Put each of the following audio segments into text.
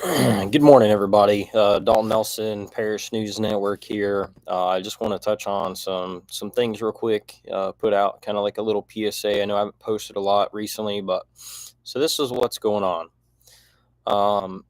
Good morning, everybody. Dalton Nelson, Parrish News Network here. I just want to touch on some things real quick. Put out kind of like a little PSA. I know I haven't posted a lot recently, but so this is what's going on.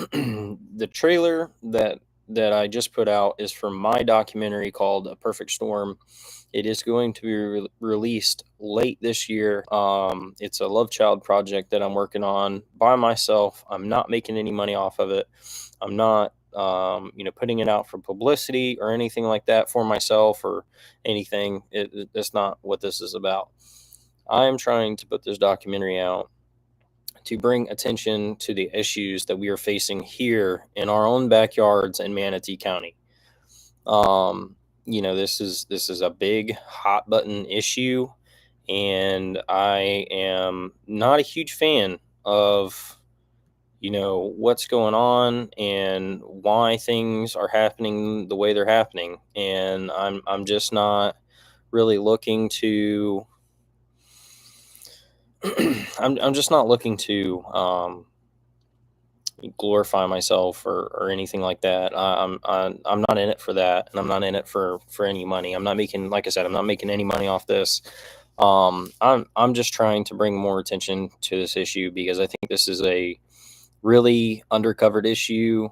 The trailer that I just put out is from my documentary called A Perfect Storm. It is going to be released late this year. It's a love child project that I'm working on by myself. I'm not making any money off of it. I'm not, putting it out for publicity or anything like that for myself or anything. That's not what this is about. I am trying to put this documentary out to bring attention to the issues that we are facing here in our own backyards in Manatee County. This is a big hot button issue, and I am not a huge fan of what's going on and why things are happening the way they're happening, and I'm just not really looking to I'm just not looking to glorify myself or anything like that. I'm not in it for that, and I'm not in it for any money. I'm not making, like I said, I'm not making any money off this. I'm just trying to bring more attention to this issue because I think this is a really undercovered issue,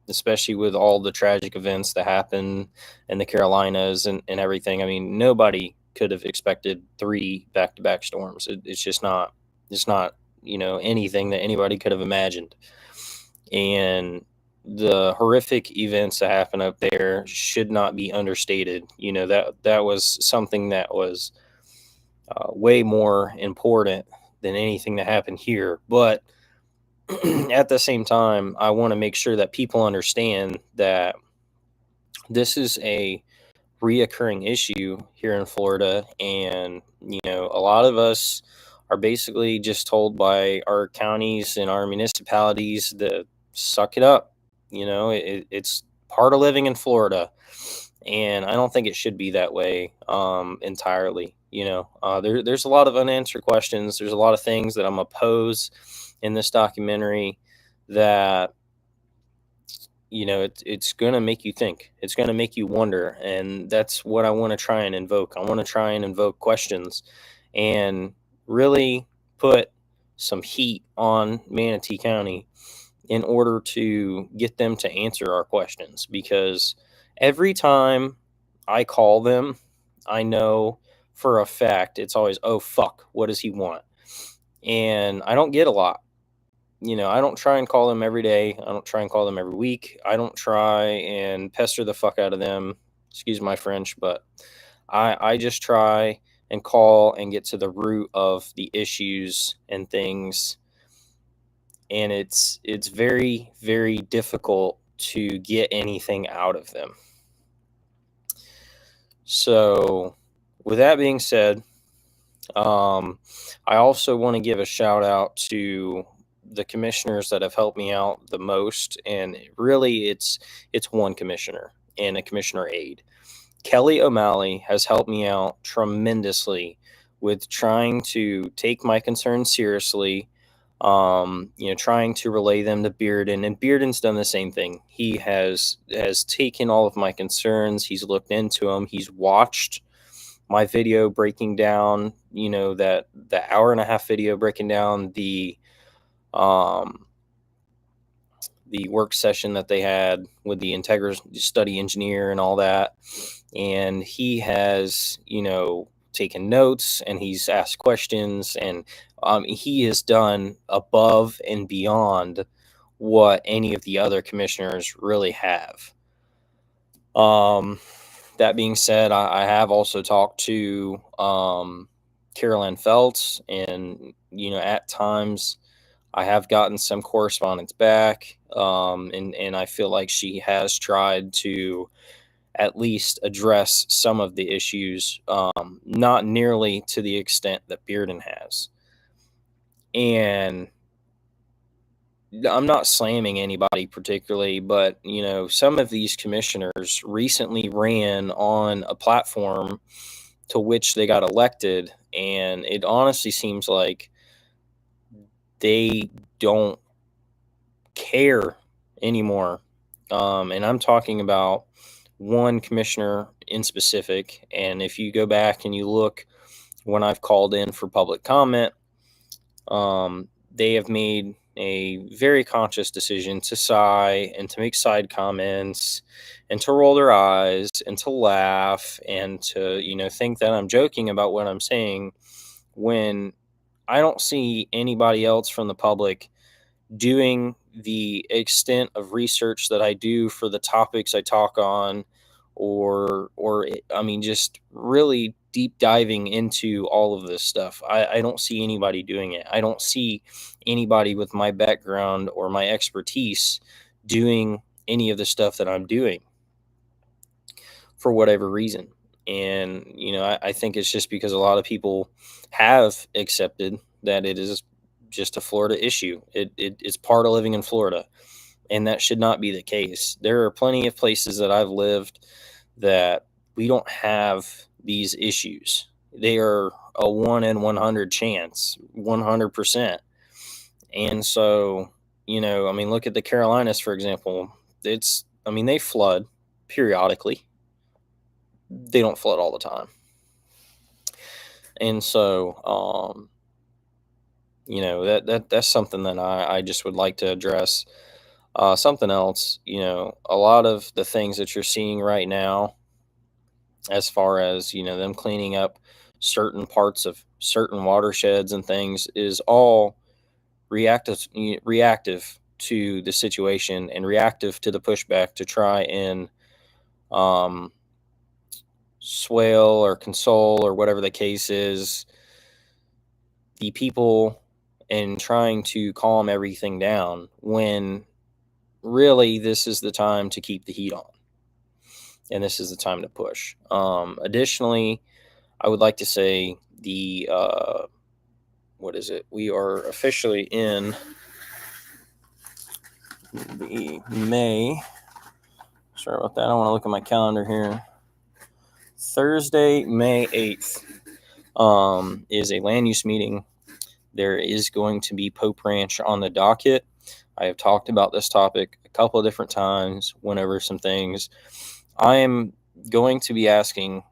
especially with all the tragic events that happen in the Carolinas and everything. I mean, nobody could have expected three back-to-back storms. It's just not. It's not anything that anybody could have imagined. And the horrific events that happen up there should not be understated. That was something that was way more important than anything that happened here. But at the same time, I want to make sure that people understand that this is a reoccurring issue here in Florida. And, a lot of us are basically just told by our counties and our municipalities to suck it up. It's part of living in Florida. And I don't think it should be that way entirely. There's a lot of unanswered questions. There's a lot of things that I'm going to pose in this documentary that it's going to make you think. It's going to make you wonder, and that's what I want to try and invoke. I want to try and invoke questions and really put some heat on Manatee County in order to get them to answer our questions, because every time I call them, I know for a fact it's always, oh fuck, what does he want? And I don't get a lot. I don't try and call them every day. I don't try and call them every week. I don't try and pester the fuck out of them. Excuse my French, but I just try and call and get to the root of the issues and things. And it's very, very difficult to get anything out of them. So with that being said, I also want to give a shout out to the commissioners that have helped me out the most, and really it's one commissioner and a commissioner aide. Kelly O'Malley has helped me out tremendously with trying to take my concerns seriously, trying to relay them to Bearden, and Bearden's done the same thing. He has taken all of my concerns, he's looked into them, he's watched my video breaking down, that the hour and a half video breaking down the work session that they had with the Integra study engineer and all that. And he has, taken notes, and he's asked questions, and he has done above and beyond what any of the other commissioners really have. That being said, I have also talked to Carolyn Feltz, and at times I have gotten some correspondence back, and I feel like she has tried to at least address some of the issues, not nearly to the extent that Bearden has. And I'm not slamming anybody particularly, but some of these commissioners recently ran on a platform to which they got elected, and it honestly seems like they don't care anymore. And I'm talking about one commissioner in specific. And if you go back and you look when I've called in for public comment, they have made a very conscious decision to sigh and to make side comments and to roll their eyes and to laugh and to, think that I'm joking about what I'm saying, when I don't see anybody else from the public doing the extent of research that I do for the topics I talk on, or I mean, just really deep diving into all of this stuff. I don't see anybody doing it. I don't see anybody with my background or my expertise doing any of the stuff that I'm doing for whatever reason. And, I think it's just because a lot of people have accepted that it is just a Florida issue. It's part of living in Florida, and that should not be the case. There are plenty of places that I've lived that we don't have these issues. They are a 1 in 100 chance, 100%. And so, I mean, look at the Carolinas, for example. They flood periodically. They don't flood all the time. And so, that's something that I just would like to address. Something else, a lot of the things that you're seeing right now, as far as, them cleaning up certain parts of certain watersheds and things, is all reactive to the situation and reactive to the pushback to try and um, swale or console, or whatever the case is, the people, and trying to calm everything down, when really this is the time to keep the heat on, and this is the time to push. Additionally, I would like to say what is it? We are officially in the May. Sorry about that. I want to look at my calendar here. Thursday, May 8th, is a land use meeting. There is going to be Pope Ranch on the docket. I have talked about this topic a couple of different times, went over some things. I am going to be asking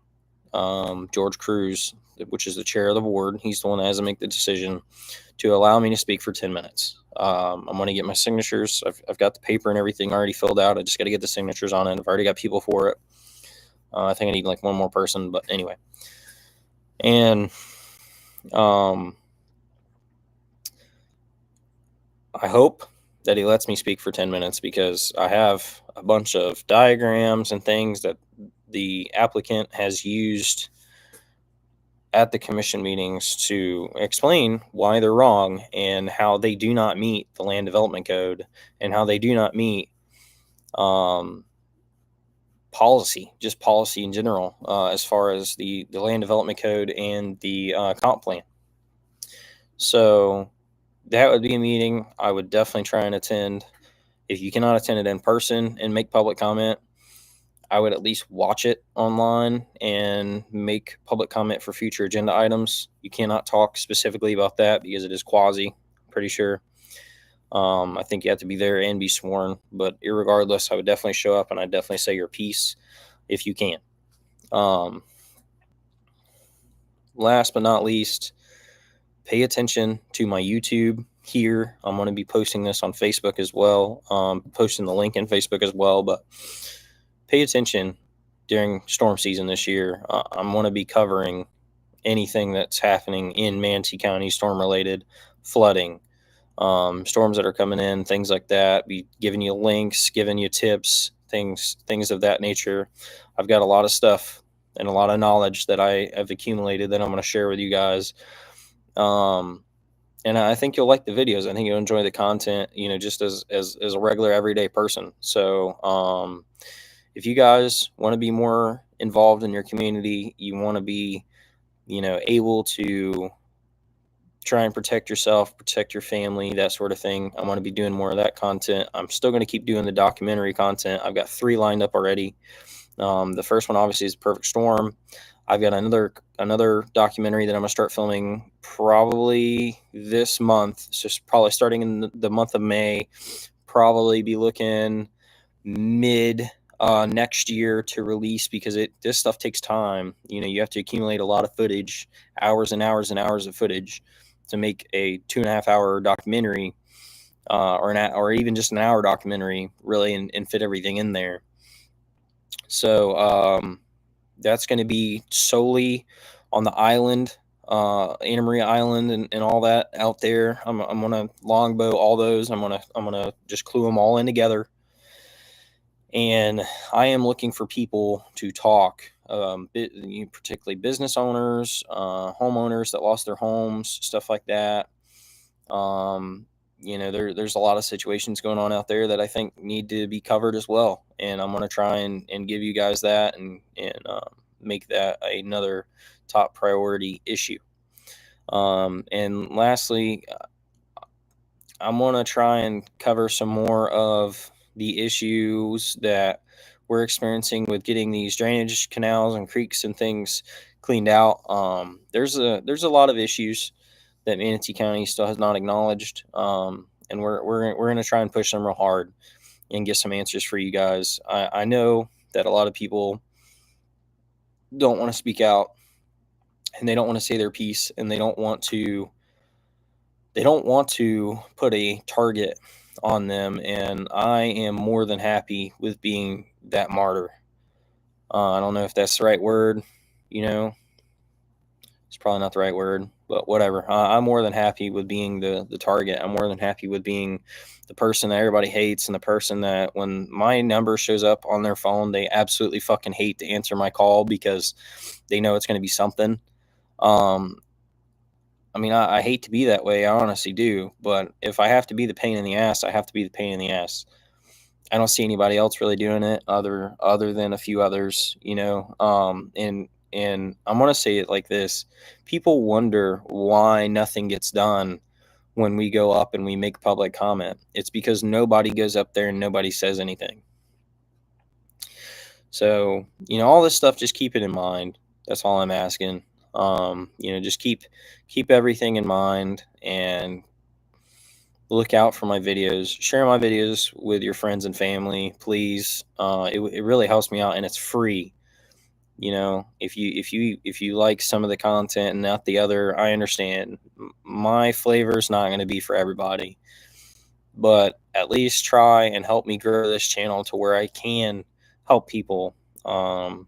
George Cruz, which is the chair of the board, he's the one that has to make the decision, to allow me to speak for 10 minutes. I'm going to get my signatures. I've got the paper and everything already filled out. I just got to get the signatures on it. I've already got people for it. I think I need like one more person, but anyway. And I hope that he lets me speak for 10 minutes, because I have a bunch of diagrams and things that the applicant has used at the commission meetings to explain why they're wrong, and how they do not meet the land development code, and how they do not meet policy in general, as far as the land development code and the comp plan. So that would be a meeting I would definitely try and attend. If you cannot attend it in person and make public comment, I would at least watch it online and make public comment for future agenda items. You cannot talk specifically about that because it is quasi, I'm pretty sure. I think you have to be there and be sworn, but irregardless, I would definitely show up, and I'd definitely say your piece if you can. Last but not least, pay attention to my YouTube here. I'm going to be posting this on Facebook as well, posting the link in Facebook as well, but pay attention during storm season this year. I'm going to be covering anything that's happening in Manatee County, storm related, flooding, storms that are coming in, things like that. Be giving you links, giving you tips, things of that nature. I've got a lot of stuff and a lot of knowledge that I have accumulated that I'm going to share with you guys. And I think you'll like the videos. I think you'll enjoy the content, just as a regular everyday person. So, if you guys want to be more involved in your community, you want to be, able to try and protect yourself, protect your family, that sort of thing. I want to be doing more of that content. I'm still going to keep doing the documentary content. I've got 3 lined up already. The first one obviously is Perfect Storm. I've got another documentary that I'm going to start filming probably this month. So probably starting in the month of May, probably be looking mid next year to release, because this stuff takes time. You have to accumulate a lot of footage, hours and hours and hours of footage, to make a 2.5 hour documentary, or even just an hour documentary, really, and fit everything in there. So that's going to be solely on the island, Anna Maria Island, and all that out there. I'm gonna longbow all those. I'm gonna just clue them all in together. And I am looking for people to talk, particularly business owners, homeowners that lost their homes, stuff like that. There's a lot of situations going on out there that I think need to be covered as well. And I'm going to try and give you guys that, and make that another top priority issue. And lastly, I'm going to try and cover some more of the issues that we're experiencing with getting these drainage canals and creeks and things cleaned out. There's a lot of issues that Manatee County still has not acknowledged, and we're going to try and push them real hard and get some answers for you guys. I know that a lot of people don't want to speak out, and they don't want to say their piece, and they don't want to put a target on them, and I am more than happy with being that martyr. I don't know if that's the right word. It's probably not the right word, but whatever. I'm more than happy with being the target. I'm more than happy with being the person that everybody hates, and the person that, when my number shows up on their phone, they absolutely fucking hate to answer my call because they know it's going to be something. I hate to be that way. I honestly do. But if I have to be the pain in the ass, I have to be the pain in the ass. I don't see anybody else really doing it other than a few others, and I'm going to say it like this. People wonder why nothing gets done when we go up and we make public comment. It's because nobody goes up there and nobody says anything. So, all this stuff, just keep it in mind. That's all I'm asking. Just keep everything in mind, and look out for my videos. Share my videos with your friends and family, please. It really helps me out, and it's free. If you like some of the content and not the other, I understand. My flavor is not going to be for everybody, but at least try and help me grow this channel to where I can help people. My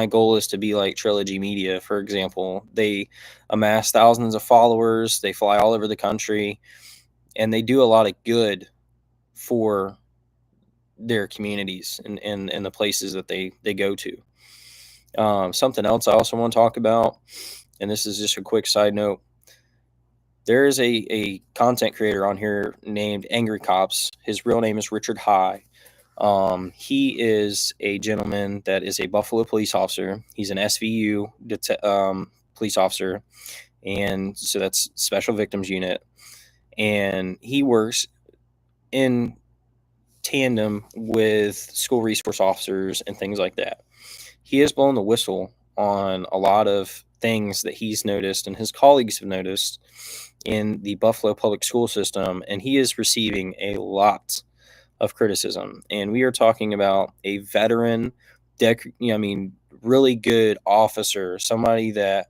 goal is to be like Trilogy Media, for example. They amass thousands of followers. They fly all over the country, and they do a lot of good for their communities and the places that they go to. Something else I also want to talk about, and this is just a quick side note. There is a content creator on here named Angry Cops. His real name is Richard High. He is a gentleman that is a Buffalo police officer. He's an SVU police officer, and so that's Special Victims Unit. And he works in tandem with school resource officers and things like that. He has blown the whistle on a lot of things that he's noticed and his colleagues have noticed in the Buffalo public school system, and he is receiving a lot of criticism. And we are talking about a veteran, really good officer, somebody that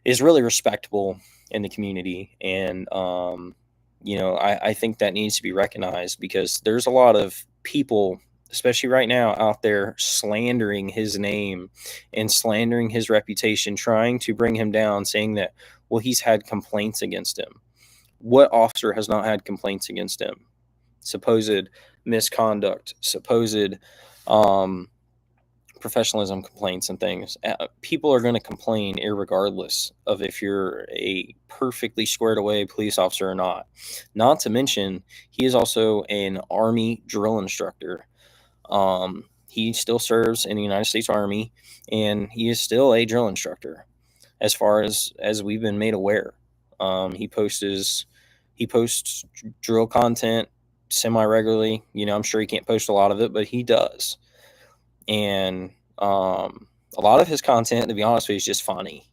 is really respectable in the community. And I think that needs to be recognized, because there's a lot of people, especially right now, out there slandering his name and slandering his reputation, trying to bring him down, saying that, well, he's had complaints against him. What officer has not had complaints against him? Supposed misconduct, supposed professionalism complaints and things. People are going to complain irregardless of if you're a perfectly squared away police officer or not. Not to mention, he is also an Army drill instructor. He still serves in the United States Army, and he is still a drill instructor, as far as we've been made aware. He posts drill content semi-regularly. I'm sure he can't post a lot of it, but he does. And a lot of his content, to be honest with you, is just funny.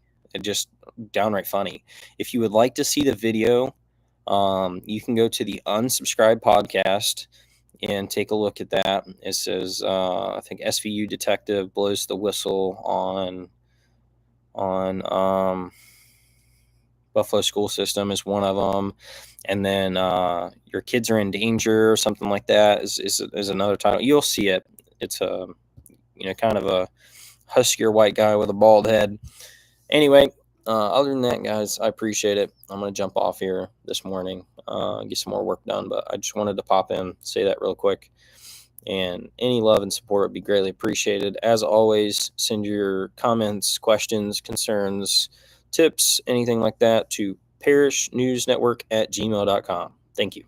Just downright funny. If you would like to see the video You can go to the Unsubscribed podcast and take a look at that. It says, I think SVU detective blows the whistle on Buffalo school system is one of them, and then your kids are in danger or something like that is another title. You'll see it. It's a kind of a huskier white guy with a bald head. Anyway, other than that, guys, I appreciate it. I'm gonna jump off here this morning, get some more work done, but I just wanted to pop in, say that real quick. And any love and support would be greatly appreciated. As always, send your comments, questions, concerns, tips, anything like that to parrishnewsnetwork@gmail.com. Thank you.